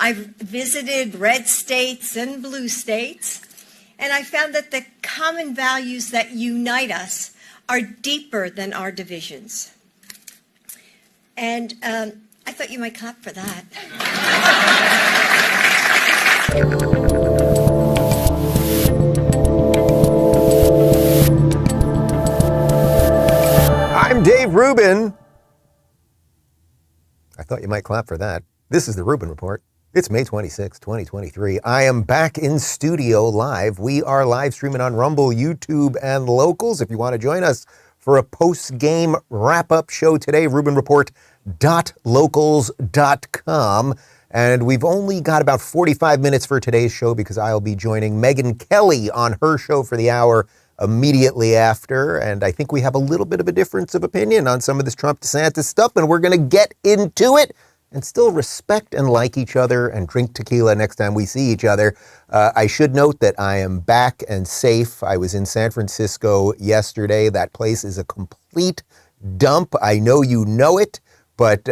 I've visited red states and blue states, and I found that the common values that unite us are deeper than our divisions. And I thought you might clap for that. I'm Dave Rubin. I thought you might clap for that. This is the Rubin Report. It's May 26, 2023. I am back in studio live. We are live streaming on Rumble, YouTube, and Locals. If you want to join us for a post-game wrap-up show today, rubinreport.locals.com. And we've only got about 45 minutes for today's show because I'll be joining Megyn Kelly on her show for the hour immediately after. And I think we have a little bit of a difference of opinion on some of this Trump-DeSantis stuff, and we're going to get into it and still respect and like each other and drink tequila next time we see each other. I should note that I am back and safe. I was in San Francisco yesterday. That place is a complete dump. I know you know it, but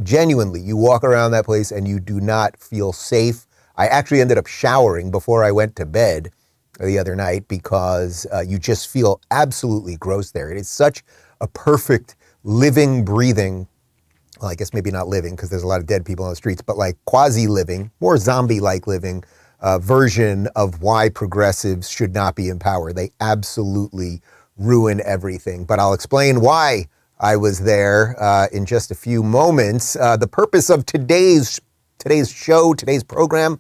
genuinely, you walk around that place and you do not feel safe. I actually ended up showering before I went to bed the other night because you just feel absolutely gross there. It is such a perfect living, breathing, well, I guess maybe not living because there's a lot of dead people on the streets, but like quasi-living, more zombie-like living version of why progressives should not be in power. They absolutely ruin everything. But I'll explain why I was there in just a few moments. The purpose of today's show, today's program,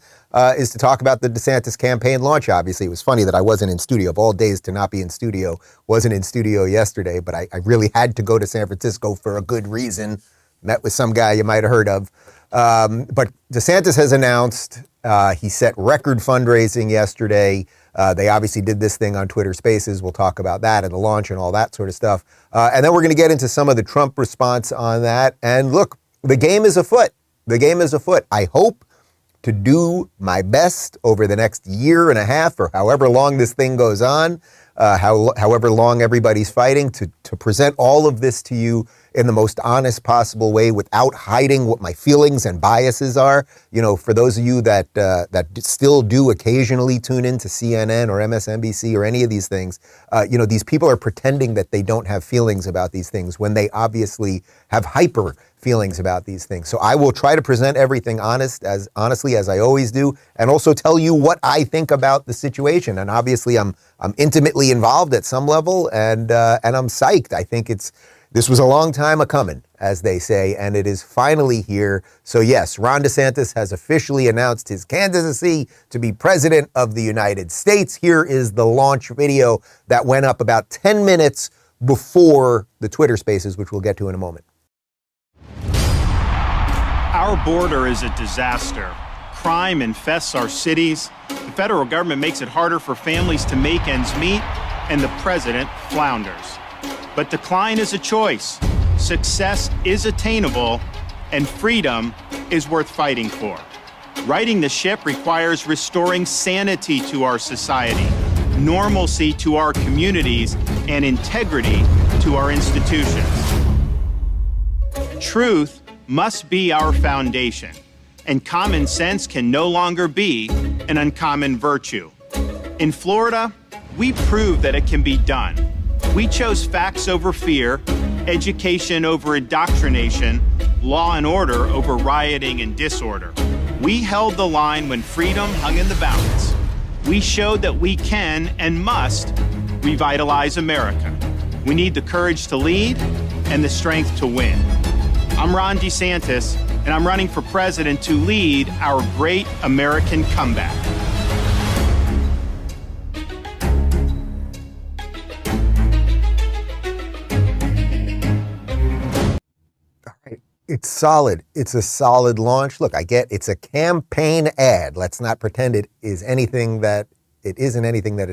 is to talk about the DeSantis campaign launch. Obviously, it was funny that I wasn't in studio. Of all days to not be in studio, wasn't in studio yesterday, but I really had to go to San Francisco for a good reason. Met with some guy you might have heard of. But DeSantis has announced he set record fundraising yesterday. They obviously did this thing on Twitter Spaces. We'll talk about that and the launch and all that sort of stuff. And then we're going to get into some of the Trump response on that. And look, the game is afoot. The game is afoot. I hope to do my best over the next year and a half or however long this thing goes on, however long everybody's fighting, to present all of this to you in the most honest possible way without hiding what my feelings and biases are. You know, for those of you that still do occasionally tune in to CNN or MSNBC or any of these things, these people are pretending that they don't have feelings about these things when they obviously have hyper feelings about these things. So I will try to present everything honestly as I always do, and also tell you what I think about the situation. And obviously I'm intimately involved at some level, and I'm psyched. I think this was a long time a-coming, as they say, and it is finally here. So yes, Ron DeSantis has officially announced his candidacy to be president of the United States. Here is the launch video that went up about 10 minutes before the Twitter Spaces, which we'll get to in a moment. Our border is a disaster. Crime infests our cities. The federal government makes it harder for families to make ends meet, and the president flounders. But decline is a choice, success is attainable, and freedom is worth fighting for. Righting the ship requires restoring sanity to our society, normalcy to our communities, and integrity to our institutions. Truth must be our foundation, and common sense can no longer be an uncommon virtue. In Florida, we proved that it can be done. We chose facts over fear, education over indoctrination, law and order over rioting and disorder. We held the line when freedom hung in the balance. We showed that we can and must revitalize America. We need the courage to lead and the strength to win. I'm Ron DeSantis, and I'm running for president to lead our great American comeback. It's solid. It's a solid launch. Look, I get it's a campaign ad. Let's not pretend it isn't anything that it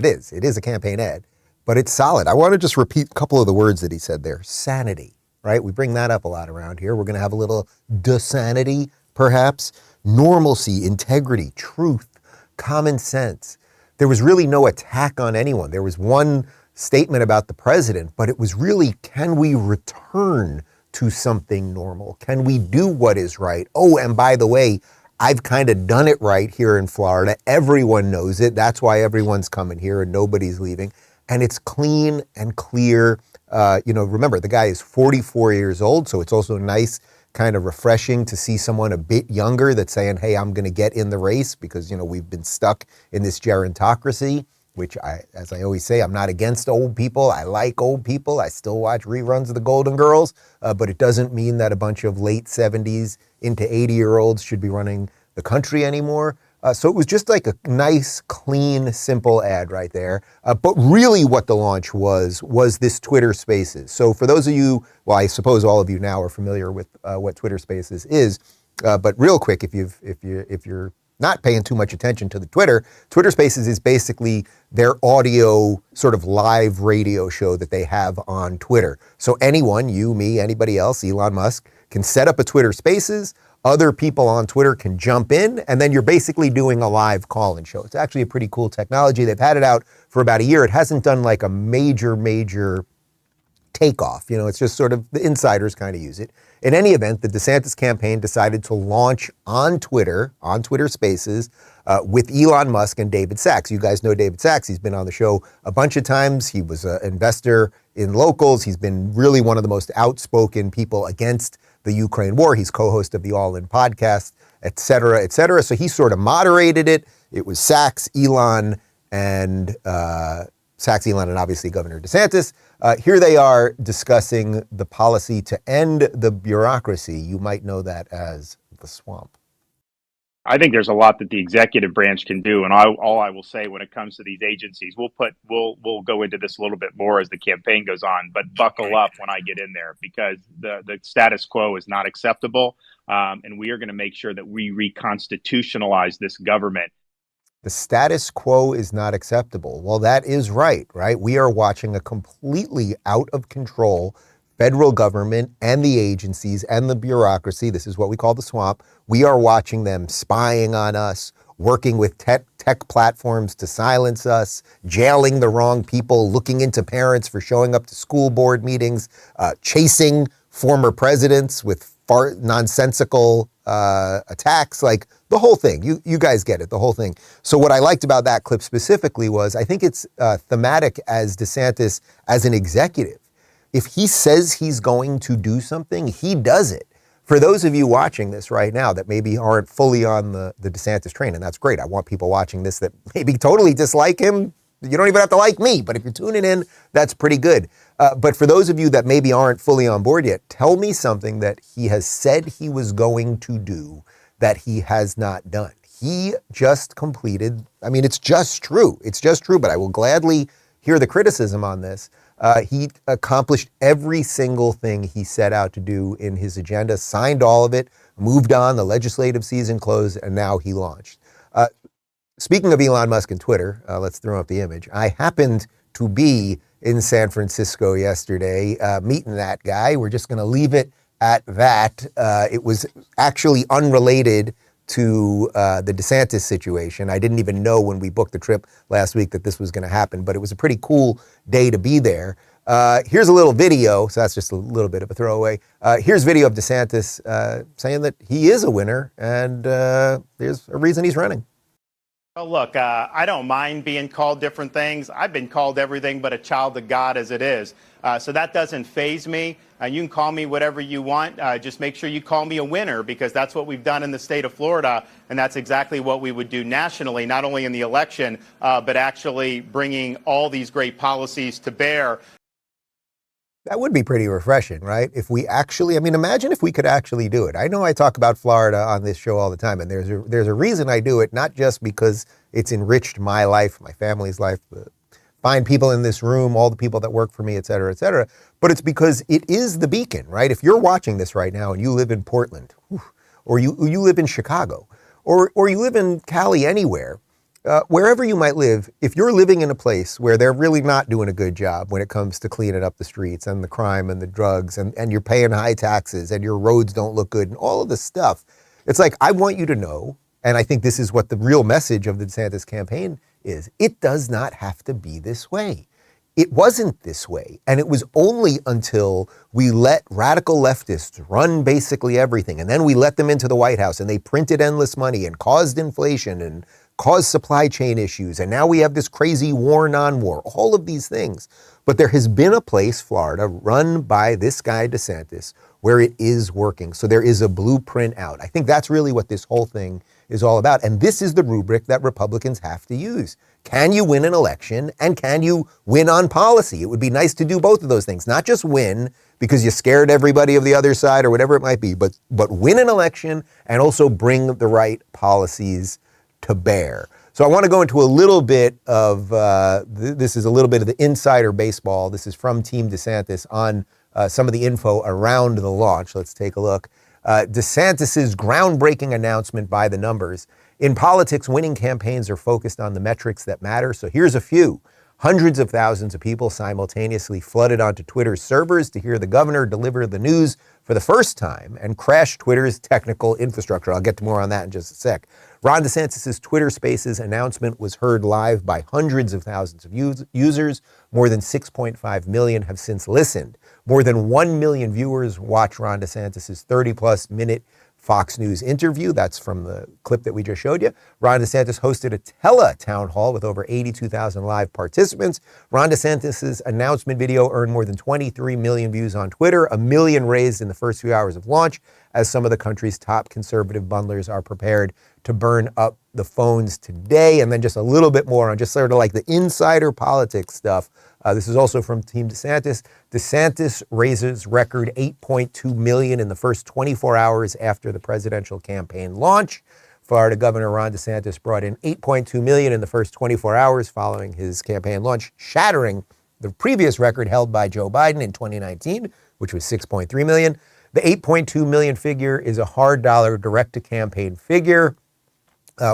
is. It is a campaign ad, but it's solid. I want to just repeat a couple of the words that he said there. Sanity, right? We bring that up a lot around here. We're going to have a little DeSanity, perhaps. Normalcy, integrity, truth, common sense. There was really no attack on anyone. There was one statement about the president, but it was really, can we return to something normal? Can we do what is right? Oh, and by the way, I've kind of done it right here in Florida. Everyone knows it. That's why everyone's coming here and nobody's leaving. And it's clean and clear. Remember, the guy is 44 years old, so it's also nice, kind of refreshing to see someone a bit younger that's saying, hey, I'm going to get in the race because, we've been stuck in this gerontocracy, which as I always say, I'm not against old people. I like old people. I still watch reruns of the Golden Girls, but it doesn't mean that a bunch of late 70s into 80-year-olds should be running the country anymore. So it was just like a nice, clean, simple ad right there. But really what the launch was this Twitter Spaces. So for those of you, well, I suppose all of you now are familiar with what Twitter Spaces is. But real quick, if you're not paying too much attention to the Twitter Spaces is basically their audio sort of live radio show that they have on Twitter. So anyone, you, me, anybody else, Elon Musk, can set up a Twitter Spaces. Other people on Twitter can jump in, and then you're basically doing a live call-in show. It's actually a pretty cool technology. They've had it out for about a year. It hasn't done like a major takeoff. It's just sort of the insiders kind of use it. In any event, the DeSantis campaign decided to launch on Twitter Spaces, with Elon Musk and David Sachs. You guys know David Sachs. He's been on the show a bunch of times. He was an investor in locals. He's been really one of the most outspoken people against the Ukraine war. He's co-host of the All In podcast, et cetera, et cetera. So he sort of moderated it. It was Sachs, Elon, and obviously Governor DeSantis. Here they are discussing the policy to end the bureaucracy. You might know that as the swamp. I think there's a lot that the executive branch can do, and all I will say when it comes to these agencies, we'll go into this a little bit more as the campaign goes on. But buckle up when I get in there, because the status quo is not acceptable, and we are going to make sure that we reconstitutionalize this government. The status quo is not acceptable. Well, that is right? We are watching a completely out of control federal government and the agencies and the bureaucracy. This is what we call the swamp. We are watching them spying on us, working with tech platforms to silence us, jailing the wrong people, looking into parents for showing up to school board meetings, chasing former presidents with nonsensical attacks, like the whole thing. You guys get it, the whole thing. So what I liked about that clip specifically was I think it's thematic as DeSantis as an executive. If he says he's going to do something, he does it. For those of you watching this right now that maybe aren't fully on the DeSantis train, and that's great. I want people watching this that maybe totally dislike him. You don't even have to like me, but if you're tuning in, that's pretty good. But for those of you that maybe aren't fully on board yet, tell me something that he has said he was going to do that he has not done. He just completed, it's just true. It's just true, but I will gladly hear the criticism on this. He accomplished every single thing he set out to do in his agenda, signed all of it, moved on, the legislative season closed, and now he launched. Speaking of Elon Musk and Twitter, let's throw up the image. I happened to be in San Francisco yesterday meeting that guy. We're just going to leave it at that. It was actually unrelated to the DeSantis situation. I didn't even know when we booked the trip last week that this was going to happen, but it was a pretty cool day to be there. Here's a little video, so that's just a little bit of a throwaway. Here's video of DeSantis saying that he is a winner, and there's a reason he's running. Well, look, I don't mind being called different things. I've been called everything but a child of God as it is. So that doesn't faze me. You can call me whatever you want. Just make sure you call me a winner, because that's what we've done in the state of Florida. And that's exactly what we would do nationally, not only in the election, but actually bringing all these great policies to bear. That would be pretty refreshing, right? If we actually, imagine if we could actually do it. I know I talk about Florida on this show all the time, and there's a reason I do it, not just because it's enriched my life, my family's life, the fine people in this room, all the people that work for me, et cetera, but it's because it is the beacon, right? If you're watching this right now and you live in Portland, or you live in Chicago, or you live in Cali, anywhere, wherever you might live, if you're living in a place where they're really not doing a good job when it comes to cleaning up the streets and the crime and the drugs, and you're paying high taxes and your roads don't look good and all of this stuff, it's like, I want you to know, and I think this is what the real message of the DeSantis campaign is, it does not have to be this way. it wasn't this way. And it was only until we let radical leftists run basically everything, and then we let them into the White House and they printed endless money and caused inflation and caused supply chain issues. And now we have this crazy war, non-war, all of these things. But there has been a place, Florida, run by this guy DeSantis, where it is working. So there is a blueprint out. I think that's really what this whole thing is all about. And this is the rubric that Republicans have to use. Can you win an election, and can you win on policy? It would be nice to do both of those things, not just win because you scared everybody of the other side or whatever it might be, but win an election and also bring the right policies to bear. So I want to go into a little bit of, this is a little bit of the insider baseball. This is from Team DeSantis on some of the info around the launch. Let's take a look. DeSantis's groundbreaking announcement by the numbers. In politics, winning campaigns are focused on the metrics that matter. So here's a few. Hundreds of thousands of people simultaneously flooded onto Twitter's servers to hear the governor deliver the news for the first time and crash Twitter's technical infrastructure. I'll get to more on that in just a sec. Ron DeSantis' Twitter Spaces announcement was heard live by hundreds of thousands of users. More than 6.5 million have since listened. More than 1 million viewers watch Ron DeSantis' 30-plus minute Fox News interview. That's from the clip that we just showed you. Ron DeSantis hosted a tele-town hall with over 82,000 live participants. Ron DeSantis' announcement video earned more than 23 million views on Twitter, 1 million raised in the first few hours of launch, as some of the country's top conservative bundlers are prepared to burn up the phones today. And then just a little bit more on just sort of like the insider politics stuff. This is also from Team DeSantis. DeSantis raises record 8.2 million in the first 24 hours after the presidential campaign launch. Florida Governor Ron DeSantis brought in 8.2 million in the first 24 hours following his campaign launch, shattering the previous record held by Joe Biden in 2019, which was 6.3 million. The 8.2 million figure is a hard dollar direct-to-campaign figure.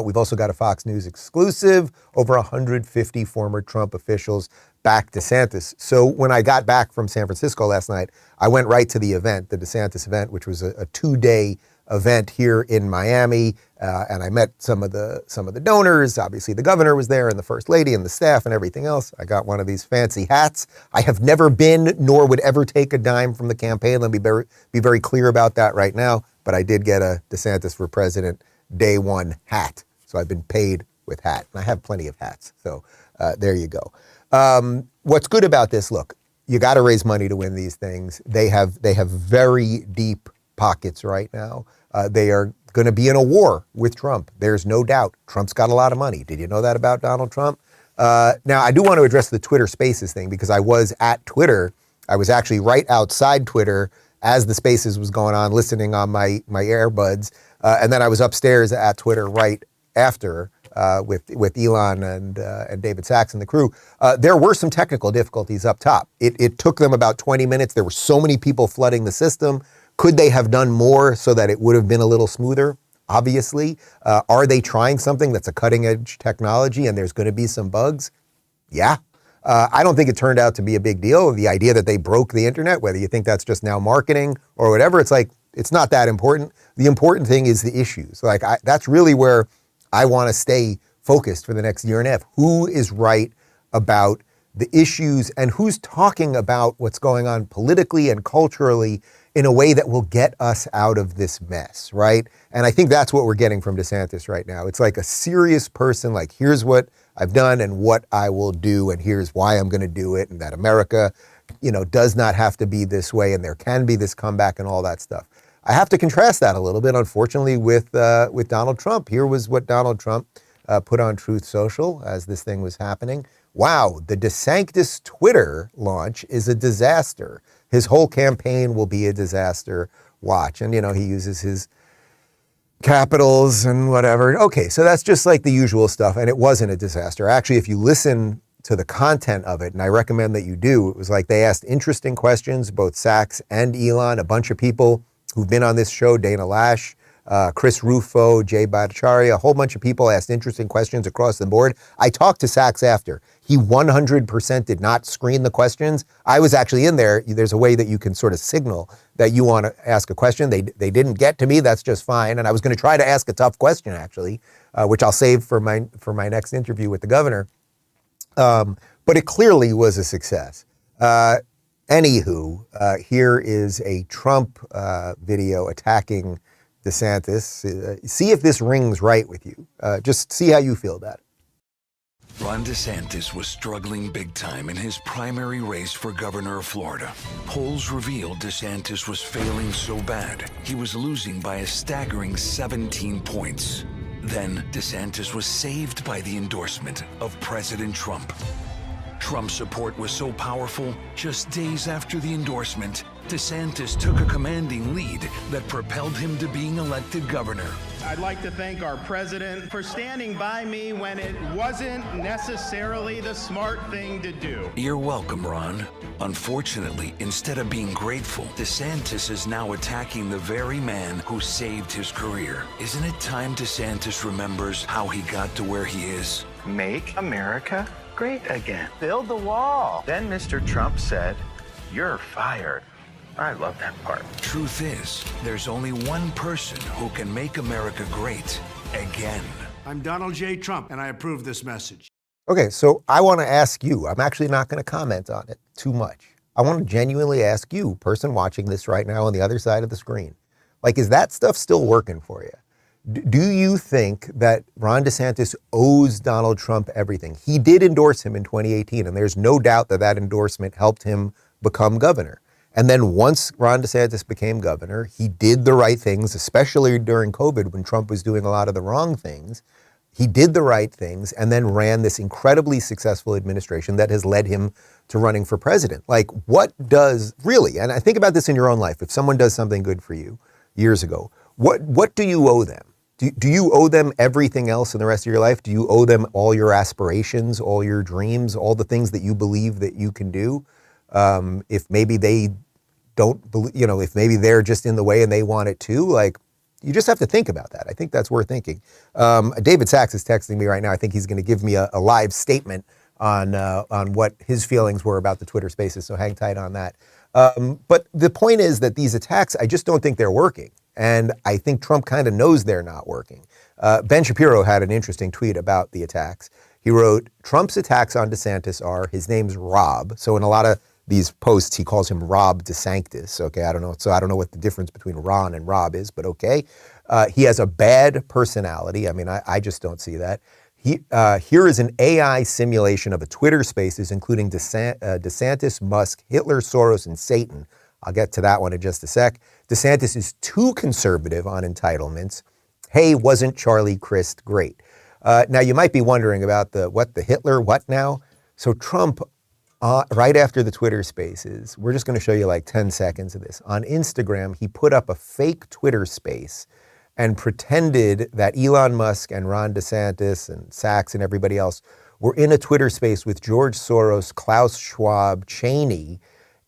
We've also got a Fox News exclusive. Over 150 former Trump officials backed DeSantis. So when I got back from San Francisco last night, I went right to the event, the DeSantis event, which was a 2-day event here in Miami, and I met some of the donors. Obviously, the governor was there, and the first lady, and the staff, and everything else. I got one of these fancy hats. I have never been, nor would ever take a dime from the campaign. Let me be very clear about that right now. But I did get a DeSantis for President Day One hat, so I've been paid with hat, and I have plenty of hats. So there you go. What's good about this? Look, you got to raise money to win these things. They have very deep pockets right now. They are going to be in a war with Trump. There's no doubt. Trump's got a lot of money. Did you know that about Donald Trump? Now, I do want to address the Twitter Spaces thing because I was at Twitter. I was actually right outside Twitter as the Spaces was going on, listening on my earbuds. And then I was upstairs at Twitter right after with Elon and David Sachs and the crew. There were some technical difficulties up top. It took them about 20 minutes. There were so many people flooding the system. Could they have done more so that it would have been a little smoother? Obviously. Are they trying something that's a cutting edge technology and there's going to be some bugs? Yeah. I don't think it turned out to be a big deal. The idea that they broke the internet, whether you think that's just now marketing or whatever, it's like, it's not that important. The important thing is the issues. Like that's really where I want to stay focused for the next year and a half. Who is right about the issues and who's talking about what's going on politically and culturally in a way that will get us out of this mess, right? And I think that's what we're getting from DeSantis right now. It's like a serious person, like here's what I've done and what I will do and here's why I'm going to do it, and that America, does not have to be this way and there can be this comeback and all that stuff. I have to contrast that a little bit, unfortunately, with Donald Trump. Here was what Donald Trump put on Truth Social as this thing was happening. Wow, the DeSantis Twitter launch is a disaster. His whole campaign will be a disaster. Watch. And, he uses his capitals and whatever. Okay, so that's just like the usual stuff. And it wasn't a disaster. Actually, if you listen to the content of it, and I recommend that you do, it was like they asked interesting questions, both Sachs and Elon, a bunch of people who've been on this show, Dana Lash, Chris Rufo, Jay Bhattacharya, a whole bunch of people asked interesting questions across the board. I talked to Sachs after. He 100% did not screen the questions. I was actually in there. There's a way that you can sort of signal that you want to ask a question. They didn't get to me. That's just fine. And I was going to try to ask a tough question, actually, which I'll save for my next interview with the governor. but it clearly was a success. Anywho, here is a Trump video attacking DeSantis. See if this rings right with you. Just see how you feel about it. Ron DeSantis was struggling big time in his primary race for governor of Florida. Polls revealed DeSantis was failing so bad, he was losing by a staggering 17 points. Then DeSantis was saved by the endorsement of President Trump. Trump's support was so powerful, just days after the endorsement, DeSantis took a commanding lead that propelled him to being elected governor. I'd like to thank our president for standing by me when it wasn't necessarily the smart thing to do. You're welcome, Ron. Unfortunately, instead of being grateful, DeSantis is now attacking the very man who saved his career. Isn't it time DeSantis remembers how he got to where he is? Make America great again. Build the wall. Then Mr. Trump said, "You're fired." I love that part. Truth is, there's only one person who can make America great again. I'm Donald J. Trump, and I approve this message. Okay, so I want to ask you, I'm actually not going to comment on it too much. I want to genuinely ask you, person watching this right now on the other side of the screen, like, is that stuff still working for you? Do you think that Ron DeSantis owes Donald Trump everything? He did endorse him in 2018, and there's no doubt that that endorsement helped him become governor. And then once Ron DeSantis became governor, he did the right things, especially during COVID when Trump was doing a lot of the wrong things. He did the right things and then ran this incredibly successful administration that has led him to running for president. Like, what does really, and I think about this in your own life, if someone does something good for you years ago, what do you owe them? Do you owe them everything else in the rest of your life? Do you owe them all your aspirations, all your dreams, all the things that you believe that you can do? If maybe they don't believe, if maybe they're just in the way and they want it too, like, you just have to think about that. I think that's worth thinking. David Sachs is texting me right now. I think he's going to give me a live statement on what his feelings were about the Twitter Spaces. So hang tight on that. But the point is that these attacks, I just don't think they're working. And I think Trump kind of knows they're not working. Ben Shapiro had an interesting tweet about the attacks. He wrote, Trump's attacks on DeSantis are, his name's Rob. So in a lot of these posts, he calls him Rob DeSanctis. Okay, I don't know. So I don't know what the difference between Ron and Rob is, but okay. He has a bad personality. I mean, I just don't see that. Here is an AI simulation of a Twitter Spaces, including DeSantis, Musk, Hitler, Soros, and Satan. I'll get to that one in just a sec. DeSantis is too conservative on entitlements. Hey, wasn't Charlie Crist great? Now, you might be wondering about the Hitler, what now? So Trump, right after the Twitter Spaces, we're just going to show you like 10 seconds of this. On Instagram, he put up a fake Twitter Space and pretended that Elon Musk and Ron DeSantis and Sachs and everybody else were in a Twitter Space with George Soros, Klaus Schwab, Cheney,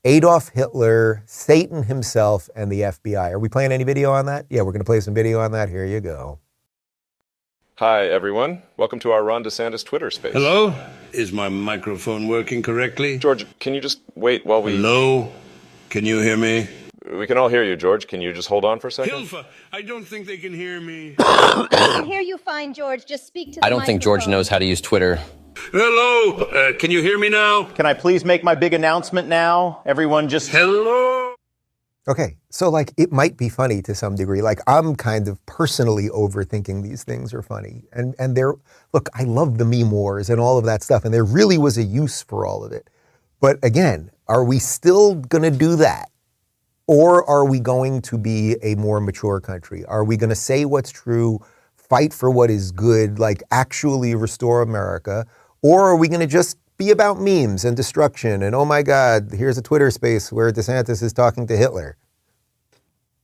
Adolf Hitler, Satan himself, and the FBI. Are we playing any video on that? Yeah, we're going to play some video on that. Here you go. Hi, everyone. Welcome to our Ron DeSantis Twitter Space. Hello? Is my microphone working correctly? George, can you just wait while we... Hello? Can you hear me? We can all hear you, George. Can you just hold on for a second? Hilfa, I don't think they can hear me. I can hear you fine, George. Just speak to the I don't think George knows how to use Twitter. Hello? Can you hear me now? Can I please make my big announcement now? Everyone just... Hello? Okay, so like, it might be funny to some degree. Like, I'm kind of personally overthinking these things are funny. And look, I love the meme wars and all of that stuff. And there really was a use for all of it. But again, are we still going to do that? Or are we going to be a more mature country? Are we going to say what's true, fight for what is good, like actually restore America? Or are we going to just be about memes and destruction and, oh my God, here's a Twitter Space where DeSantis is talking to Hitler?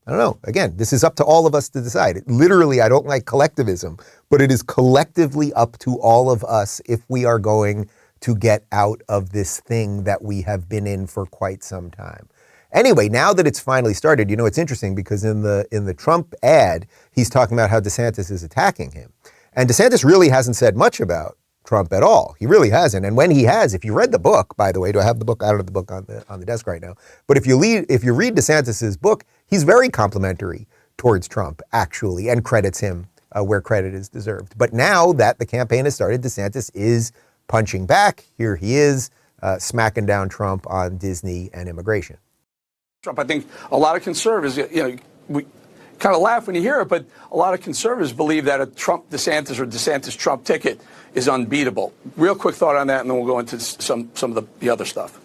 I don't know. Again, this is up to all of us to decide. Literally, I don't like collectivism, but it is collectively up to all of us if we are going to get out of this thing that we have been in for quite some time. Anyway, now that it's finally started, it's interesting because in the Trump ad, he's talking about how DeSantis is attacking him. And DeSantis really hasn't said much about Trump at all. He really hasn't. And when he has, if you read the book, by the way, do I have the book? I don't have the book on the desk right now. But if you read DeSantis's book, he's very complimentary towards Trump, actually, and credits him where credit is deserved. But now that the campaign has started, DeSantis is punching back. Here he is, smacking down Trump on Disney and immigration. Trump, I think a lot of conservatives, we kind of laugh when you hear it, but a lot of conservatives believe that a Trump-DeSantis or DeSantis-Trump ticket is unbeatable. Real quick thought on that, and then we'll go into some of the other stuff.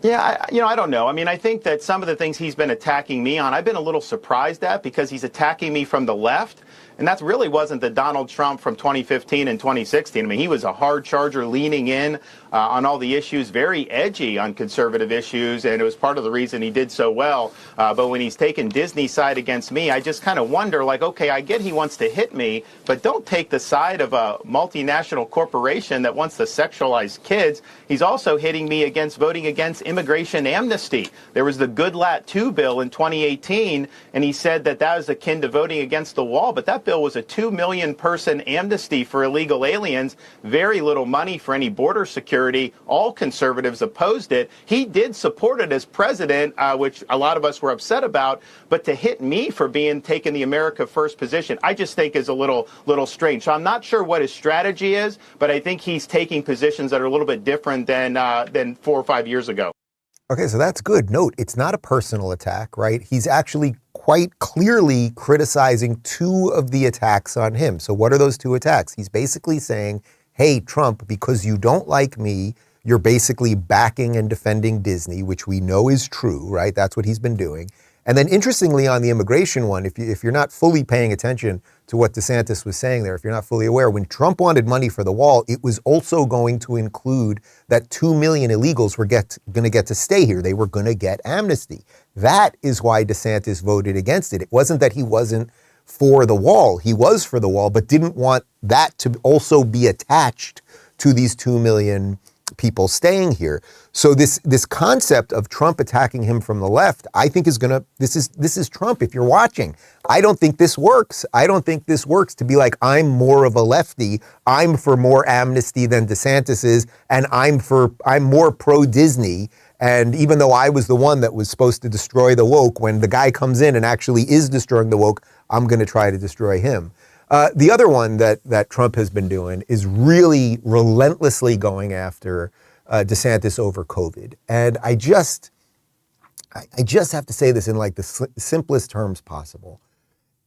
Yeah, I don't know. I mean, I think that some of the things he's been attacking me on, I've been a little surprised at because he's attacking me from the left. And that really wasn't the Donald Trump from 2015 and 2016. I mean, he was a hard charger leaning in on all the issues, very edgy on conservative issues, and it was part of the reason he did so well. But when he's taken Disney's side against me, I just kind of wonder, like, okay, I get he wants to hit me, but don't take the side of a multinational corporation that wants to sexualize kids. He's also hitting me against voting against immigration amnesty. There was the Goodlatte 2 bill in 2018, and he said that that was akin to voting against the wall, but that bill was a 2 million person amnesty for illegal aliens, very little money for any border security. All conservatives opposed it. He did support it as president, which a lot of us were upset about, but to hit me for taking the America First position, I just think is a little strange. So I'm not sure what his strategy is, but I think he's taking positions that are a little bit different than 4 or 5 years ago. Okay, so that's good. Note, it's not a personal attack, right? He's actually quite clearly criticizing two of the attacks on him. So what are those two attacks? He's basically saying, hey, Trump, because you don't like me, you're basically backing and defending Disney, which we know is true, right? That's what he's been doing. And then interestingly, on the immigration one, if you're not fully paying attention to what DeSantis was saying there, if you're not fully aware, when Trump wanted money for the wall, it was also going to include that 2 million illegals were going to get to stay here. They were going to get amnesty. That is why DeSantis voted against it. It wasn't that he wasn't for the wall. He was for the wall, but didn't want that to also be attached to these 2 million people staying here. So this concept of Trump attacking him from the left, I think this is Trump. If you're watching, I don't think this works. I don't think this works to be like, I'm more of a lefty. I'm for more amnesty than DeSantis is, and I'm more pro Disney. And even though I was the one that was supposed to destroy the woke, when the guy comes in and actually is destroying the woke, I'm going to try to destroy him. The other one that Trump has been doing is really relentlessly going after DeSantis over COVID. And I just have to say this in like the simplest terms possible.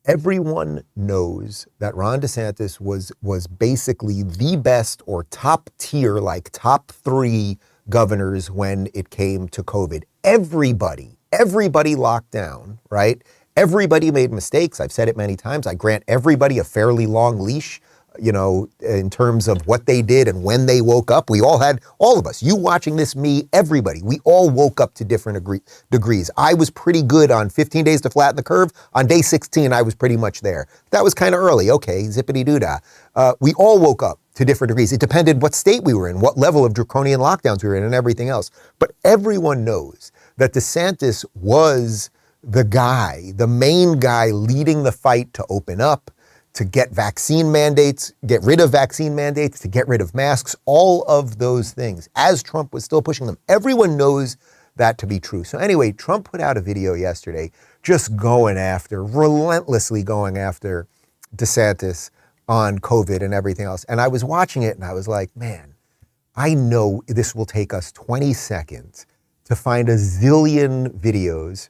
Everyone knows that Ron DeSantis was basically the best or top tier, like top 3 governors when it came to COVID. Everybody locked down, right? Everybody made mistakes. I've said it many times. I grant everybody a fairly long leash, in terms of what they did and when they woke up. We all of us, you watching this, me, everybody, we all woke up to different degrees. I was pretty good on 15 days to flatten the curve. On day 16, I was pretty much there. That was kind of early. Okay, zippity-doo-dah. We all woke up to different degrees. It depended what state we were in, what level of draconian lockdowns we were in, and everything else. But everyone knows that DeSantis was the guy, the main guy leading the fight to open up, to get vaccine mandates, get rid of vaccine mandates, to get rid of masks, all of those things, as Trump was still pushing them. Everyone knows that to be true. So anyway, Trump put out a video yesterday just relentlessly going after DeSantis on COVID and everything else. And I was watching it and I was like, man, I know this will take us 20 seconds to find a zillion videos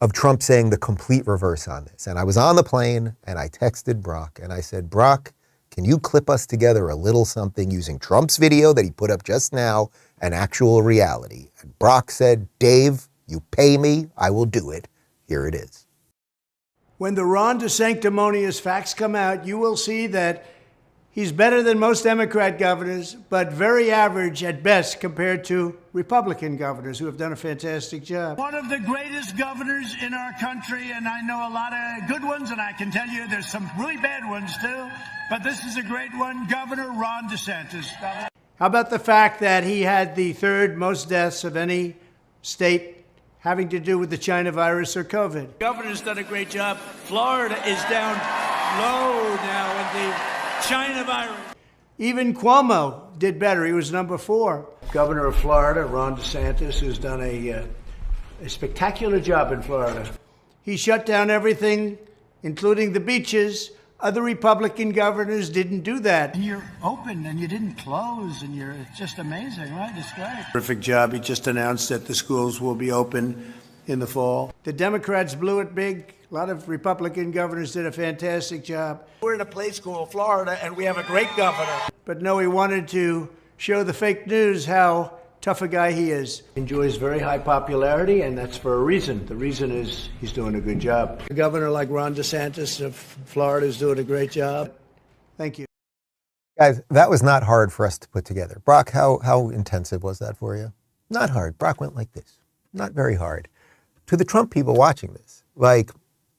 of Trump saying the complete reverse on this. And I was on the plane and I texted Brock and I said, Brock, can you clip us together a little something using Trump's video that he put up just now and actual reality? And Brock said, Dave, you pay me, I will do it. Here it is. When the Ron DeSanctimonious facts come out, you will see that he's better than most Democrat governors, but very average at best compared to Republican governors who have done a fantastic job. One of the greatest governors in our country, and I know a lot of good ones, and I can tell you there's some really bad ones too, but this is a great one, Governor Ron DeSantis. How about the fact that he had the 3rd most deaths of any state having to do with the China virus or COVID? The governor's done a great job. Florida is down low now in the China virus. Even Cuomo did better. He was number 4. Governor of Florida, Ron DeSantis, who's done a spectacular job in Florida. He shut down everything, including the beaches, Other Republican governors didn't do that. And you're open and you didn't close, and it's just amazing, right? It's great. Terrific job. He just announced that the schools will be open in the fall. The Democrats blew it big. A lot of Republican governors did a fantastic job. We're in a place called Florida, and we have a great governor. But no, he wanted to show the fake news how tough a guy he is. He enjoys very high popularity, and that's for a reason. The reason is he's doing a good job. A governor like Ron DeSantis of Florida is doing a great job. Thank you. Guys, that was not hard for us to put together. Brock, how intensive was that for you? Not hard. Brock went like this. Not very hard. To the Trump people watching this,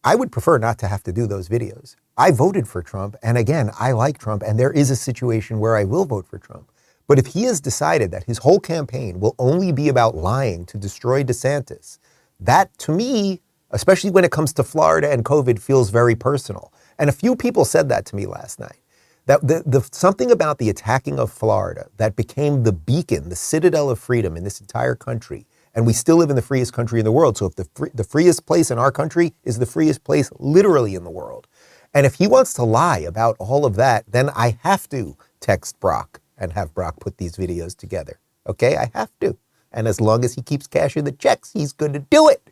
I would prefer not to have to do those videos. I voted for Trump, and again, I like Trump, and there is a situation where I will vote for Trump. But if he has decided that his whole campaign will only be about lying to destroy DeSantis, that to me, especially when it comes to Florida and COVID, feels very personal. And a few people said that to me last night. That the something about the attacking of Florida that became the beacon, the citadel of freedom in this entire country. And we still live in the freest country in the world. So if the freest place in our country is the freest place literally in the world. And if he wants to lie about all of that, then I have to text Brock and have Brock put these videos together. Okay, I have to. And as long as he keeps cashing the checks, he's going to do it.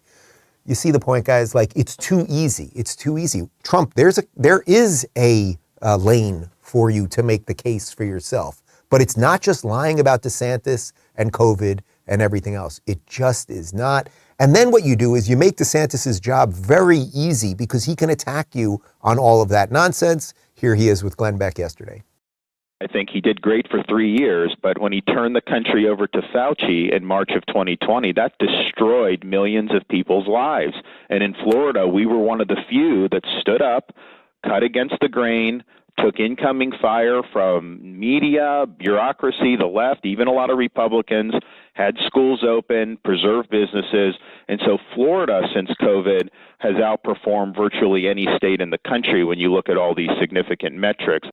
You see the point, guys? It's too easy. It's too easy. Trump, there is a lane for you to make the case for yourself. But it's not just lying about DeSantis and COVID and everything else. It just is not. And then what you do is you make DeSantis's job very easy because he can attack you on all of that nonsense. Here he is with Glenn Beck yesterday. I think he did great for 3 years, but when he turned the country over to Fauci in March of 2020, that destroyed millions of people's lives. And in Florida, we were one of the few that stood up, cut against the grain, took incoming fire from media, bureaucracy, the left, even a lot of Republicans, had schools open, preserved businesses. And so Florida, since COVID, has outperformed virtually any state in the country when you look at all these significant metrics.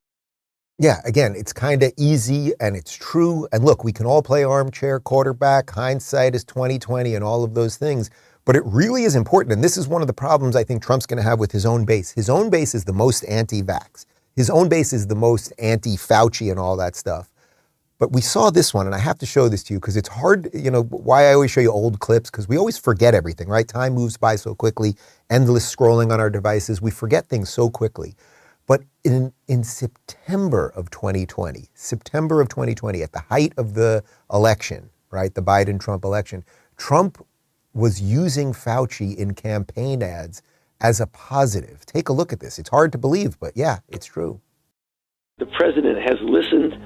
Yeah, again, it's kind of easy and it's true. And look, we can all play armchair quarterback, hindsight is 2020 and all of those things. But it really is important. And this is one of the problems I think Trump's going to have with his own base. His own base is the most anti-vax. His own base is the most anti-Fauci and all that stuff. But we saw this one, and I have to show this to you because it's hard, why I always show you old clips, because we always forget everything, right? Time moves by so quickly, endless scrolling on our devices. We forget things so quickly. But in September of 2020, at the height of the election, right, the Biden-Trump election, Trump was using Fauci in campaign ads as a positive. Take a look at this. It's hard to believe, but yeah, it's true. The president has listened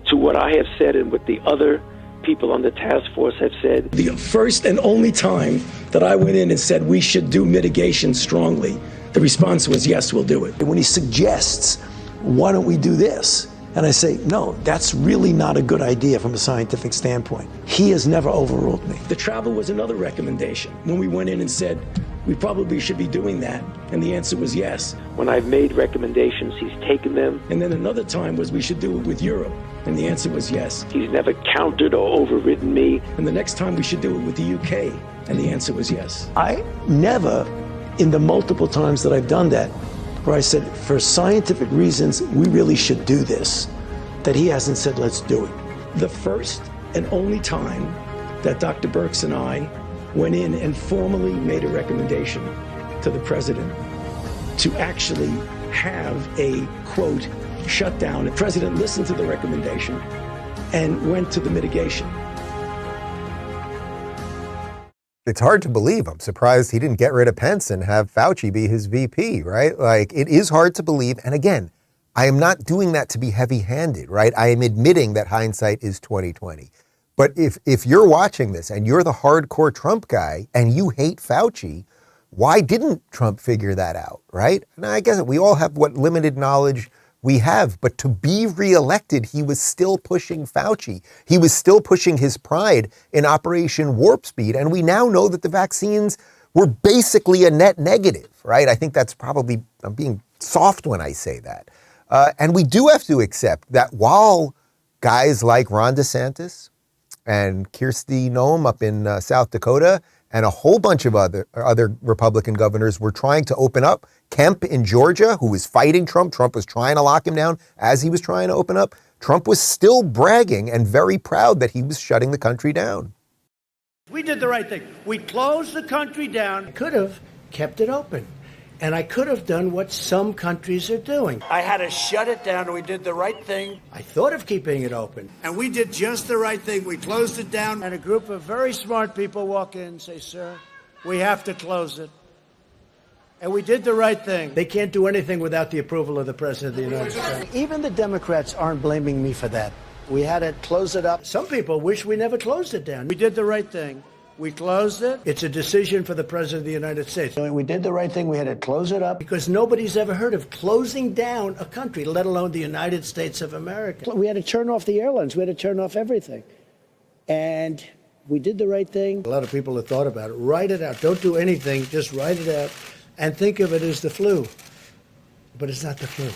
to what I have said and what the other people on the task force have said. The first and only time that I went in and said we should do mitigation strongly, the response was, yes, we'll do it. When he suggests, why don't we do this? And I say, no, that's really not a good idea from a scientific standpoint. He has never overruled me. The travel was another recommendation. When we went in and said, we probably should be doing that, and the answer was yes. When I've made recommendations, he's taken them. And then another time was we should do it with Europe, and the answer was yes. He's never countered or overridden me. And the next time we should do it with the UK, and the answer was yes. I never, in the multiple times that I've done that, where I said, for scientific reasons, we really should do this, that he hasn't said, let's do it. The first and only time that Dr. Birx and I went in and formally made a recommendation to the president to actually have a, quote, shutdown. The president listened to the recommendation and went to the mitigation. It's hard to believe. I'm surprised he didn't get rid of Pence and have Fauci be his VP, right? It is hard to believe. And again, I am not doing that to be heavy-handed, right? I am admitting that hindsight is 2020. But if you're watching this and you're the hardcore Trump guy and you hate Fauci, why didn't Trump figure that out, right? And I guess we all have what limited knowledge we have, but to be reelected, he was still pushing Fauci. He was still pushing his pride in Operation Warp Speed. And we now know that the vaccines were basically a net negative, right? I think that's probably, I'm being soft when I say that. And we do have to accept that while guys like Ron DeSantis and Kirsty Noem up in South Dakota and a whole bunch of other Republican governors were trying to open up. Kemp in Georgia, who was fighting Trump. Trump was trying to lock him down as he was trying to open up. Trump was still bragging and very proud that he was shutting the country down. We did the right thing. We closed the country down. I could have kept it open. And I could have done what some countries are doing. I had to shut it down, and we did the right thing. I thought of keeping it open. And we did just the right thing. We closed it down. And a group of very smart people walk in and say, sir, we have to close it. And we did the right thing. They can't do anything without the approval of the President of the United States. Even the Democrats aren't blaming me for that. We had to close it up. Some people wish we never closed it down. We did the right thing. We closed it. It's a decision for the President of the United States. We did the right thing. We had to close it up because nobody's ever heard of closing down a country, let alone the United States of America. We had to turn off the airlines. We had to turn off everything. And we did the right thing. A lot of people have thought about it. Write it out. Don't do anything. Just write it out and think of it as the flu. But it's not the flu.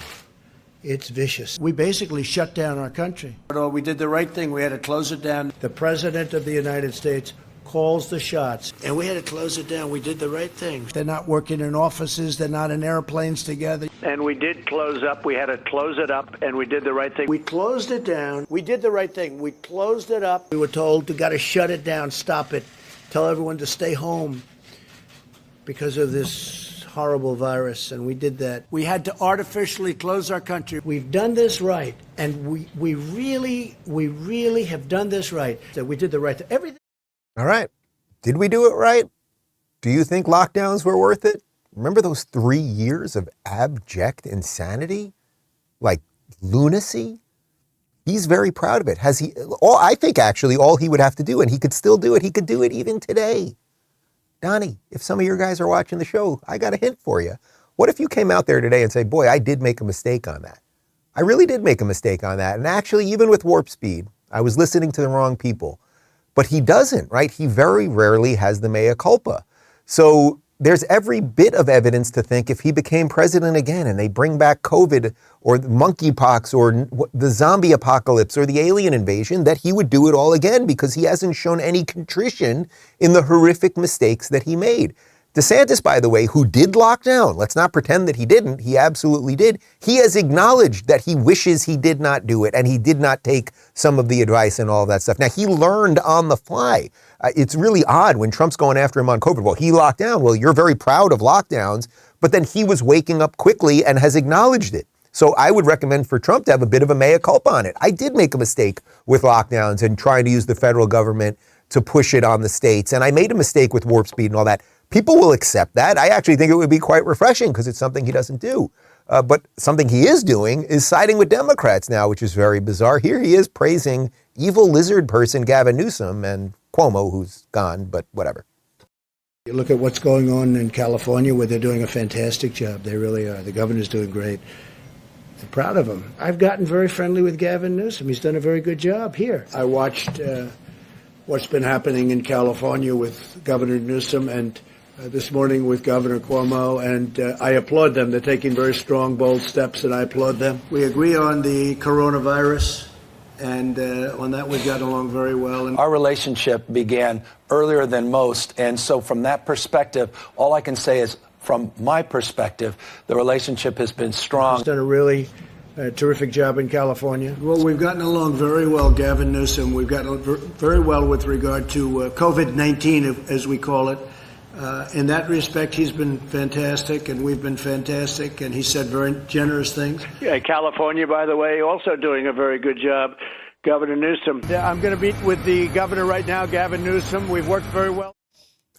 It's vicious. We basically shut down our country. We did the right thing. We had to close it down. The President of the United States calls the shots. And we had to close it down. We did the right thing. They're not working in offices. They're not in airplanes together. And we did close up. We had to close it up, and we did the right thing. We closed it down. We did the right thing. We closed it up. We were told to got to shut it down, stop it, tell everyone to stay home because of this horrible virus, and we did that. We had to artificially close our country. We've done this right, and we really have done this right. So we did the right thing. Everything. All right. Did we do it right? Do you think lockdowns were worth it? Remember those 3 years of abject insanity? Like lunacy? He's very proud of it. I think actually all he would have to do, and he could still do it, he could do it even today. Donnie, if some of your guys are watching the show, I got a hint for you. What if you came out there today and say, boy, I did make a mistake on that. I really did make a mistake on that. And actually, even with Warp Speed, I was listening to the wrong people. But he doesn't, right? He very rarely has the mea culpa. So there's every bit of evidence to think if he became president again and they bring back COVID or monkeypox or the zombie apocalypse or the alien invasion, that he would do it all again because he hasn't shown any contrition in the horrific mistakes that he made. DeSantis, by the way, who did lock down, let's not pretend that he didn't, he absolutely did. He has acknowledged that he wishes he did not do it and he did not take some of the advice and all that stuff. Now, he learned on the fly. It's really odd when Trump's going after him on COVID. Well, he locked down. Well, you're very proud of lockdowns, but then he was waking up quickly and has acknowledged it. So I would recommend for Trump to have a bit of a mea culpa on it. I did make a mistake with lockdowns and trying to use the federal government to push it on the states. And I made a mistake with Warp Speed and all that. People will accept that. I actually think it would be quite refreshing because it's something he doesn't do. But something he is doing is siding with Democrats now, which is very bizarre. Here he is praising evil lizard person Gavin Newsom and Cuomo, who's gone, but whatever. You look at what's going on in California, where they're doing a fantastic job. They really are. The governor's doing great. I'm proud of him. I've gotten very friendly with Gavin Newsom. He's done a very good job here. I watched what's been happening in California with Governor Newsom and this morning with Governor Cuomo, and I applaud them. They're taking very strong, bold steps, and I applaud them. We agree on the coronavirus, and on that we've gotten along very well. And our relationship began earlier than most, and so from that perspective, all I can say is, from my perspective, the relationship has been strong. He's done a really terrific job in California. Well, we've gotten along very well, Gavin Newsom. We've gotten very well with regard to COVID-19, as we call it. In that respect, he's been fantastic, and we've been fantastic, and he said very generous things. Yeah, California, by the way, also doing a very good job. Governor Newsom. Yeah, I'm going to meet with the governor right now, Gavin Newsom. We've worked very well.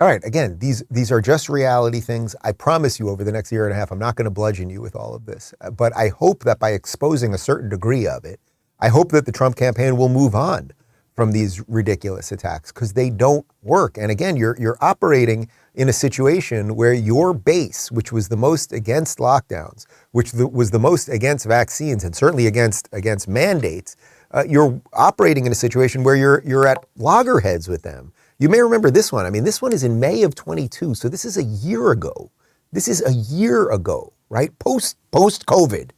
All right, again, these are just reality things. I promise you over the next year and a half, I'm not going to bludgeon you with all of this. But I hope that by exposing a certain degree of it, I hope that the Trump campaign will move on from these ridiculous attacks because they don't work. And again, you're operating in a situation where your base, which was the most against lockdowns, which was the most against vaccines and certainly against mandates, you're operating in a situation where you're at loggerheads with them. You may remember this one. I mean, this one is in May of 22, so this is a year ago. This is a year ago, right? Post-COVID.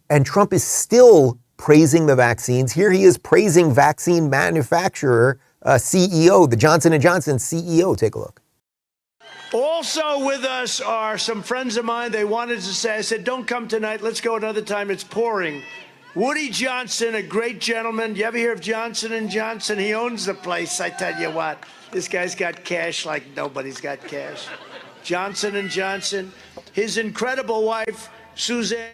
And Trump is still praising the vaccines. Here he is praising vaccine manufacturer CEO, the Johnson & Johnson CEO. Take a look. Also with us are some friends of mine. They wanted to say, I said, don't come tonight. Let's go another time. It's pouring. Woody Johnson, a great gentleman. You ever hear of Johnson & Johnson? He owns the place. I tell you what, this guy's got cash like nobody's got cash. Johnson & Johnson, his incredible wife, Suzanne.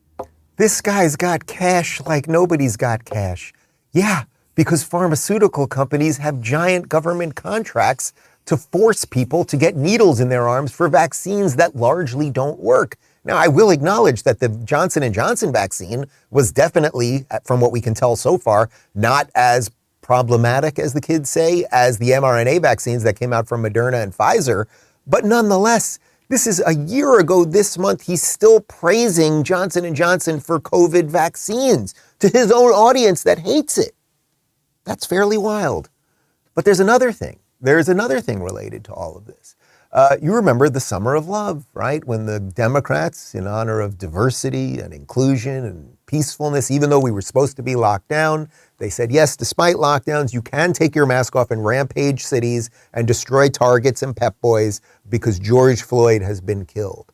This guy's got cash like nobody's got cash. Yeah, because pharmaceutical companies have giant government contracts to force people to get needles in their arms for vaccines that largely don't work. Now, I will acknowledge that the Johnson & Johnson vaccine was definitely, from what we can tell so far, not as problematic, as the kids say, as the mRNA vaccines that came out from Moderna and Pfizer. But nonetheless, this is a year ago this month. He's still praising Johnson & Johnson for COVID vaccines to his own audience that hates it. That's fairly wild. But there's another thing. There's another thing related to all of this. You remember the Summer of Love, right? When the Democrats, in honor of diversity and inclusion and peacefulness, even though we were supposed to be locked down, they said, yes, despite lockdowns, you can take your mask off and rampage cities and destroy Targets and Pep Boys because George Floyd has been killed.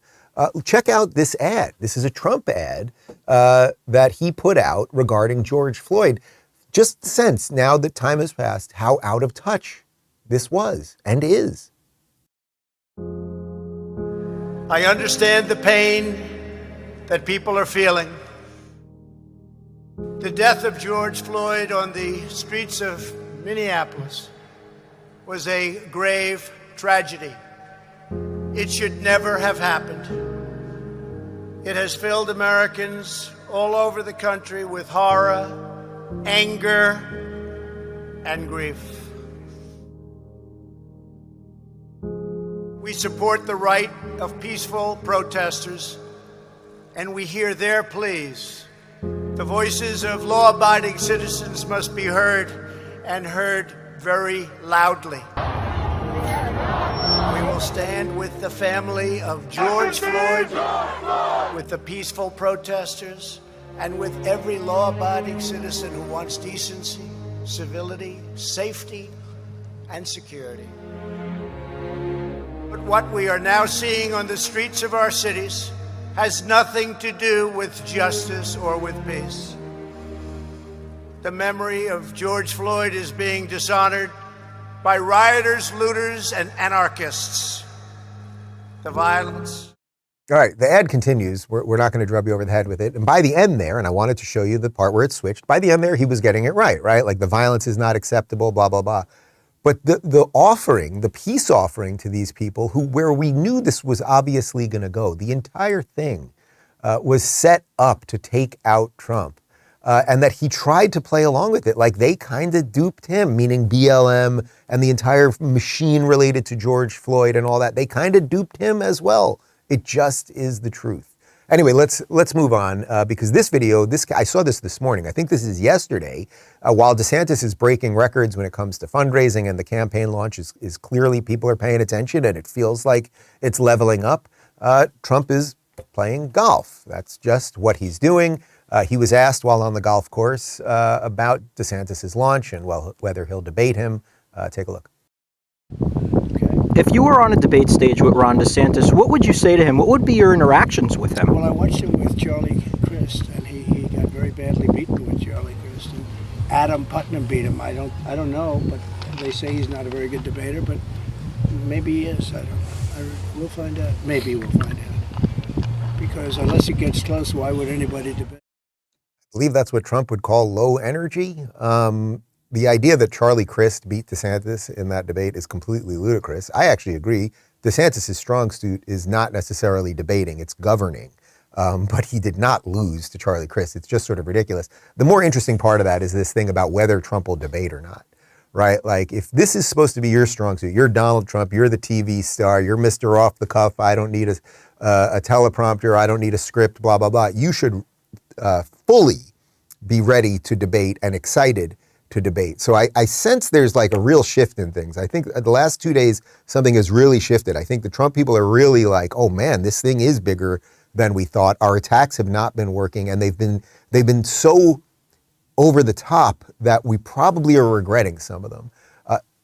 Check out this ad. This is a Trump ad that he put out regarding George Floyd. Just sense, now that time has passed, how out of touch this was and is. I understand the pain that people are feeling. The death of George Floyd on the streets of Minneapolis was a grave tragedy. It should never have happened. It has filled Americans all over the country with horror, anger, and grief. We support the right of peaceful protesters, and we hear their pleas. The voices of law-abiding citizens must be heard, and heard very loudly. We will stand with the family of George Floyd, with the peaceful protesters, and with every law-abiding citizen who wants decency, civility, safety, and security. But what we are now seeing on the streets of our cities has nothing to do with justice or with peace. The memory of George Floyd is being dishonored by rioters, looters, and anarchists. The violence. All right, the ad continues. We're not going to drub you over the head with it. And by the end there, and I wanted to show you the part where it switched, by the end there, he was getting it right? Like the violence is not acceptable, blah, blah, blah. But the offering, the peace offering to these people where we knew this was obviously going to go, the entire thing was set up to take out Trump. And that he tried to play along with it. Like they kind of duped him, meaning BLM and the entire machine related to George Floyd and all that. They kind of duped him as well. It just is the truth. Anyway, let's move on because this video, I saw this morning. I think this is yesterday. While DeSantis is breaking records when it comes to fundraising and the campaign launch is clearly people are paying attention and it feels like it's leveling up, Trump is playing golf. That's just what he's doing. He was asked while on the golf course about DeSantis's launch and whether he'll debate him. Take a look. If you were on a debate stage with Ron DeSantis, what would you say to him? What would be your interactions with him? Well, I watched him with Charlie Crist, and he got very badly beaten with Charlie Crist. And Adam Putnam beat him. I don't know, but they say he's not a very good debater, but maybe he is. I don't know. We'll find out. Maybe we'll find out. Because unless it gets close, why would anybody debate? I believe that's what Trump would call low energy. The idea that Charlie Crist beat DeSantis in that debate is completely ludicrous. I actually agree. DeSantis' strong suit is not necessarily debating, it's governing. But he did not lose to Charlie Crist. It's just sort of ridiculous. The more interesting part of that is this thing about whether Trump will debate or not, right? Like if this is supposed to be your strong suit, you're Donald Trump, you're the TV star, you're Mr. Off the Cuff, I don't need a teleprompter, I don't need a script, blah, blah, blah. You should fully be ready to debate and excited to debate. So I sense there's like a real shift in things. I think the last 2 days, something has really shifted. I think the Trump people are really like, oh man, this thing is bigger than we thought. Our attacks have not been working and they've been so over the top that we probably are regretting some of them.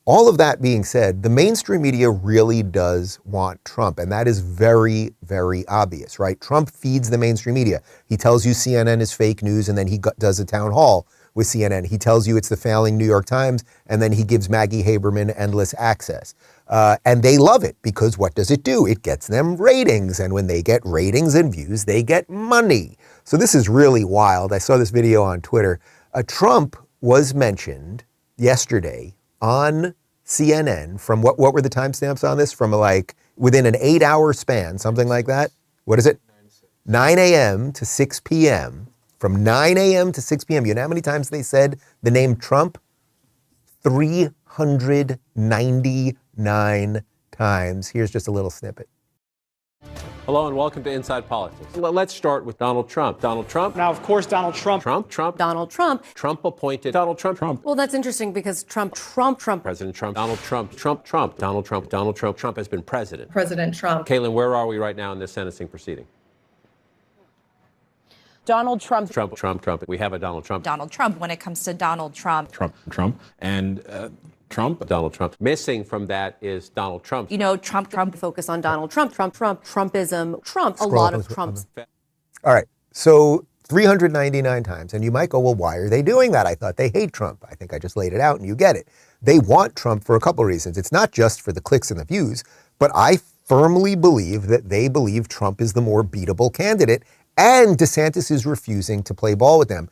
all of that being said, the mainstream media really does want Trump, and that is very, very obvious, right? Trump feeds the mainstream media. He tells you CNN is fake news, and then he does a town hall with CNN. He tells you it's the failing New York Times, and then he gives Maggie Haberman endless access. And they love it because what does it do? It gets them ratings, and when they get ratings and views, they get money. So this is really wild. I saw this video on Twitter. Trump was mentioned yesterday on CNN from what were the timestamps on this? From like within an 8-hour span, something like that. What is it? 9 a.m. to 6 p.m. From 9 a.m. to 6 p.m. You know how many times they said the name Trump? 399 times. Here's just a little snippet. Hello and welcome to Inside Politics. Let's start with Donald Trump. Donald Trump. Now, of course, Donald Trump. Trump. Donald Trump. Trump appointed Donald Trump. Well, that's interesting because Trump. President Trump. Donald Trump. Donald Trump. Trump has been president. President Trump. Caylin, where are we right now in this sentencing proceeding? Donald Trump. Trump. We have a Donald Trump. Donald Trump when it comes to Donald Trump. Trump. And Donald Trump. Missing from that is Donald Trump. You know, Trump focus on Donald Trump, Trumpism, Trump, a lot of Trumps. All right, so 399 times. And you might go, well, why are they doing that? I thought they hate Trump. I think I just laid it out and you get it. They want Trump for a couple of reasons. It's not just for the clicks and the views, but I firmly believe that they believe Trump is the more beatable candidate, and DeSantis is refusing to play ball with them.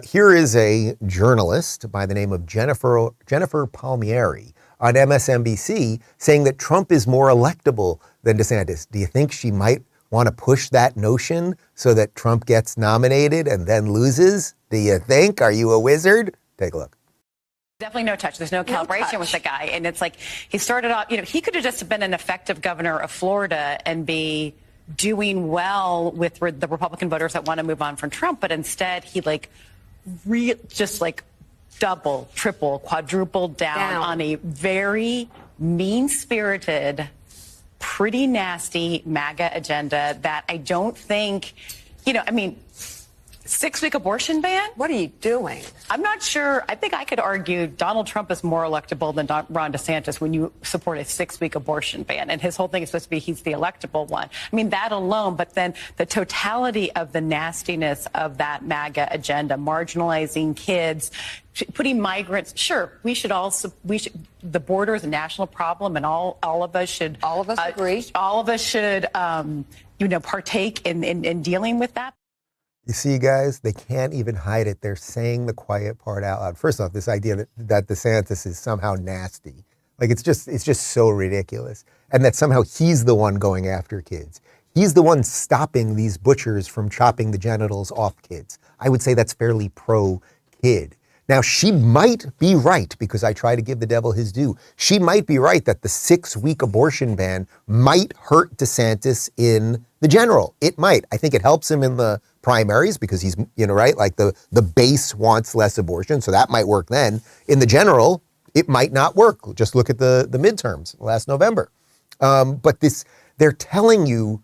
Here is a journalist by the name of Jennifer Palmieri on MSNBC saying that Trump is more electable than DeSantis. Do you think she might want to push that notion so that Trump gets nominated and then loses? Do you think? Are you a wizard? Take a look. Definitely no touch. There's no calibration with the guy. And it's like he started off, he could have just been an effective governor of Florida and be doing well with the Republican voters that want to move on from Trump. But instead, he just double, triple, quadrupled down on a very mean-spirited, pretty nasty MAGA agenda that I don't think, 6-week abortion ban? What are you doing? I'm not sure. I think I could argue Donald Trump is more electable than Ron DeSantis when you support a 6-week abortion ban. And his whole thing is supposed to be he's the electable one. I mean, that alone, but then the totality of the nastiness of that MAGA agenda, marginalizing kids, putting migrants. Sure, the border is a national problem and all of us should. All of us agree. All of us should, partake in dealing with that. You see, guys, they can't even hide it. They're saying the quiet part out loud. First off, this idea that DeSantis is somehow nasty. It's just so ridiculous. And that somehow he's the one going after kids. He's the one stopping these butchers from chopping the genitals off kids. I would say that's fairly pro-kid. Now, she might be right, because I try to give the devil his due. She might be right that the 6-week abortion ban might hurt DeSantis in the general. It might. I think it helps him in the primaries because he's, right? Like the base wants less abortion, so that might work then. In the general, it might not work. Just look at the midterms last November. But they're telling you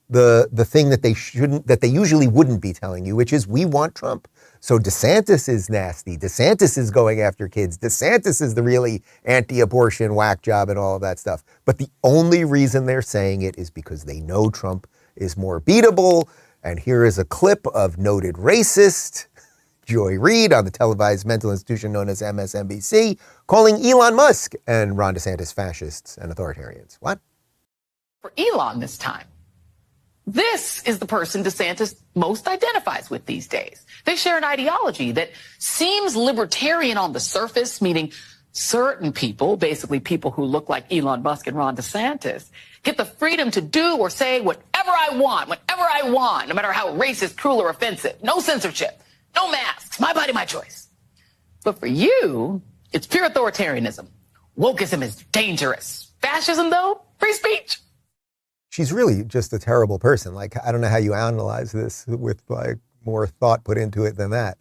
the thing that they usually wouldn't be telling you, which is we want Trump. So DeSantis is nasty. DeSantis is going after kids. DeSantis is the really anti-abortion whack job and all of that stuff. But the only reason they're saying it is because they know Trump is more beatable. And here is a clip of noted racist Joy Reid on the televised mental institution known as MSNBC calling Elon Musk and Ron DeSantis fascists and authoritarians. What? For Elon this time. This is the person DeSantis most identifies with these days. They share an ideology that seems libertarian on the surface, meaning certain people, basically people who look like Elon Musk and Ron DeSantis, get the freedom to do or say whatever I want, whenever I want, no matter how racist, cruel, or offensive. No censorship, no masks, my body, my choice. But for you, it's pure authoritarianism. Wokeism is dangerous. Fascism, though, free speech. She's really just a terrible person. I don't know how you analyze this with more thought put into it than that.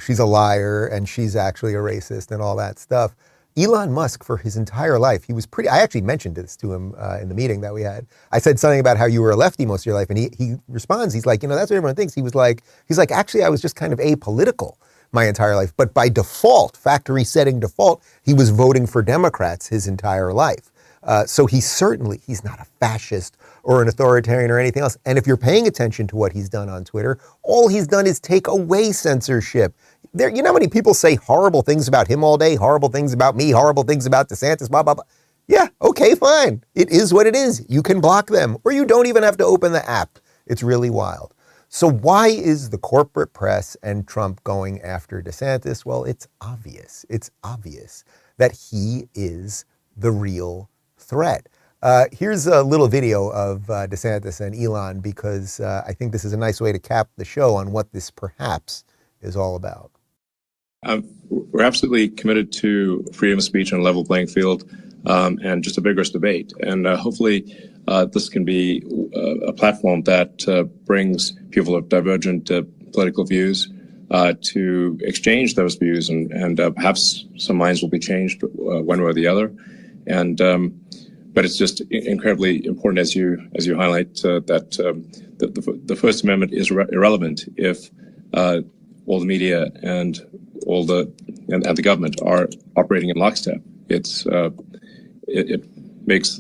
She's a liar and she's actually a racist and all that stuff. Elon Musk, for his entire life, he was I actually mentioned this to him in the meeting that we had. I said something about how you were a lefty most of your life, and he responds, he's like, that's what everyone thinks. He's like, actually, I was just kind of apolitical. my entire life. But by default, factory setting default, he was voting for Democrats his entire life. So he's not a fascist or an authoritarian or anything else. And if you're paying attention to what he's done on Twitter, all he's done is take away censorship. You know how many people say horrible things about him all day, horrible things about me, horrible things about DeSantis, blah, blah, blah. Yeah, okay, fine. It is what it is. You can block them, or you don't even have to open the app. It's really wild. So why is the corporate press and Trump going after DeSantis? Well, it's obvious. It's obvious that he is the real threat. Here's a little video of DeSantis and Elon, because I think this is a nice way to cap the show on what this perhaps is all about. We're absolutely committed to freedom of speech and a level playing field, and just a vigorous debate. And hopefully this can be a platform that brings people of divergent political views to exchange those views, and perhaps some minds will be changed one way or the other. And but it's just incredibly important, as you highlight, that the First Amendment is irrelevant if all the media and the government are operating in lockstep. It makes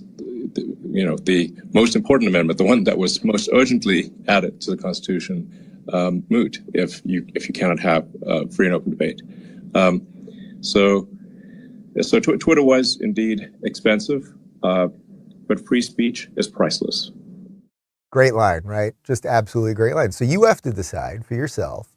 the most important amendment, the one that was most urgently added to the Constitution, moot if you cannot have free and open debate. So Twitter was indeed expensive, but free speech is priceless. Great line, right? Just absolutely great line. So you have to decide for yourself,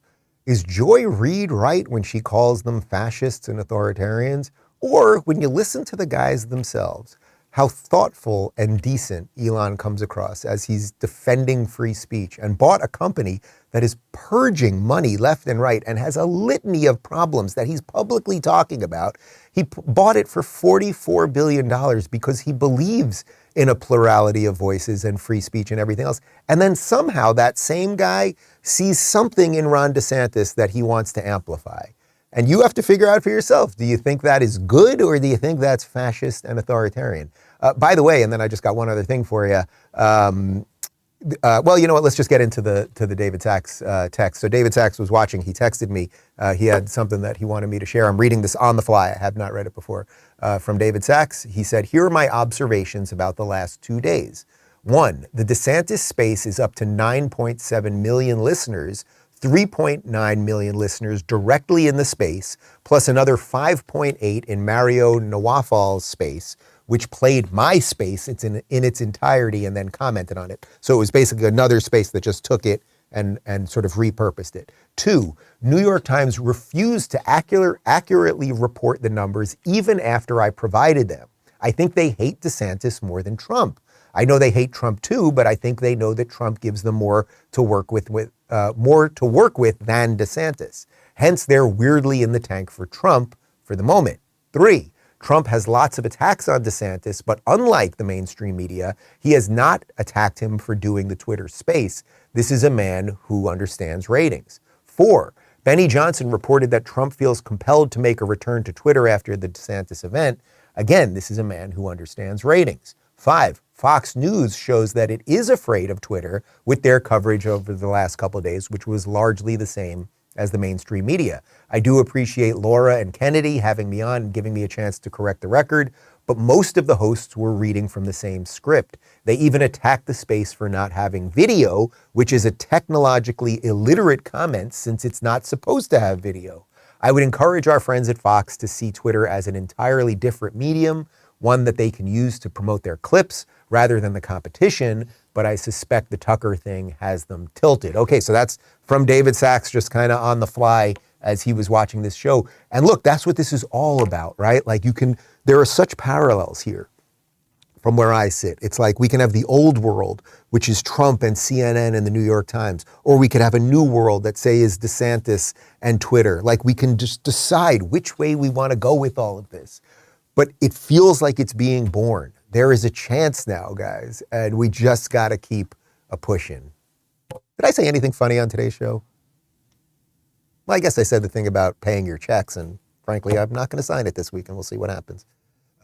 is Joy Reid right when she calls them fascists and authoritarians? Or when you listen to the guys themselves, how thoughtful and decent Elon comes across as he's defending free speech and bought a company that is purging money left and right and has a litany of problems that he's publicly talking about. He bought it for $44 billion because he believes in a plurality of voices and free speech and everything else. And then somehow that same guy sees something in Ron DeSantis that he wants to amplify. And you have to figure out for yourself, do you think that is good, or do you think that's fascist and authoritarian? By the way, and then I just got one other thing for you. Well, you know what? Let's just get into the David Sachs text. So David Sachs was watching. He texted me. He had something that he wanted me to share. I'm reading this on the fly. I have not read it before. From David Sachs. He said, here are my observations about the last 2 days. 1, the DeSantis space is up to 9.7 million listeners, 3.9 million listeners directly in the space, plus another 5.8 in Mario Nawafal's space, which played my space in its entirety and then commented on it. So it was basically another space that just took it and sort of repurposed it. 2, New York Times refused to accurately report the numbers even after I provided them. I think they hate DeSantis more than Trump. I know they hate Trump too, but I think they know that Trump gives them more to work with than DeSantis. Hence, they're weirdly in the tank for Trump for the moment. 3, Trump has lots of attacks on DeSantis, but unlike the mainstream media, he has not attacked him for doing the Twitter space. This is a man who understands ratings. 4, Benny Johnson reported that Trump feels compelled to make a return to Twitter after the DeSantis event. Again, this is a man who understands ratings. 5, Fox News shows that it is afraid of Twitter with their coverage over the last couple of days, which was largely the same as the mainstream media. I do appreciate Laura and Kennedy having me on and giving me a chance to correct the record, but most of the hosts were reading from the same script. They even attacked the space for not having video, which is a technologically illiterate comment since it's not supposed to have video. I would encourage our friends at Fox to see Twitter as an entirely different medium, one that they can use to promote their clips rather than the competition, but I suspect the Tucker thing has them tilted. Okay, so that's from David Sachs, just kind of on the fly as he was watching this show. And look, that's what this is all about, right? Like there are such parallels here from where I sit. It's like we can have the old world, which is Trump and CNN and the New York Times, or we could have a new world that say is DeSantis and Twitter. Like we can just decide which way we want to go with all of this. But it feels like it's being born. There is a chance now, guys, and we just got to keep a pushing. Did I say anything funny on today's show? Well, I guess I said the thing about paying your checks, and frankly, I'm not going to sign it this week, and we'll see what happens.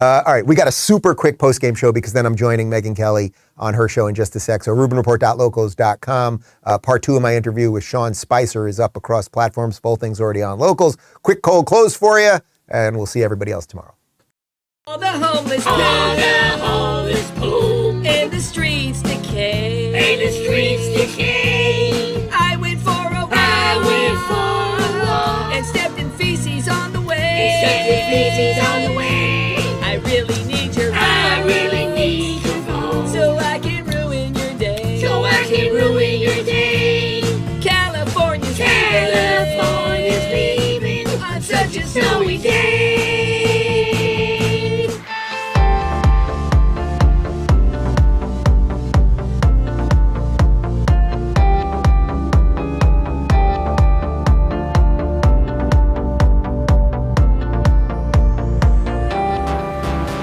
All right, we got a super quick post-game show because then I'm joining Megyn Kelly on her show in just a sec. So RubinReport.locals.com. Part 2 of my interview with Sean Spicer is up across platforms. Full thing's already on Locals. Quick cold close for you, and we'll see everybody else tomorrow. All the homeless poop in the streets decay. I went for a walk. And stepped in feces on the way. I really need your vote. So I can ruin your day. California's leaving on such a snowy day.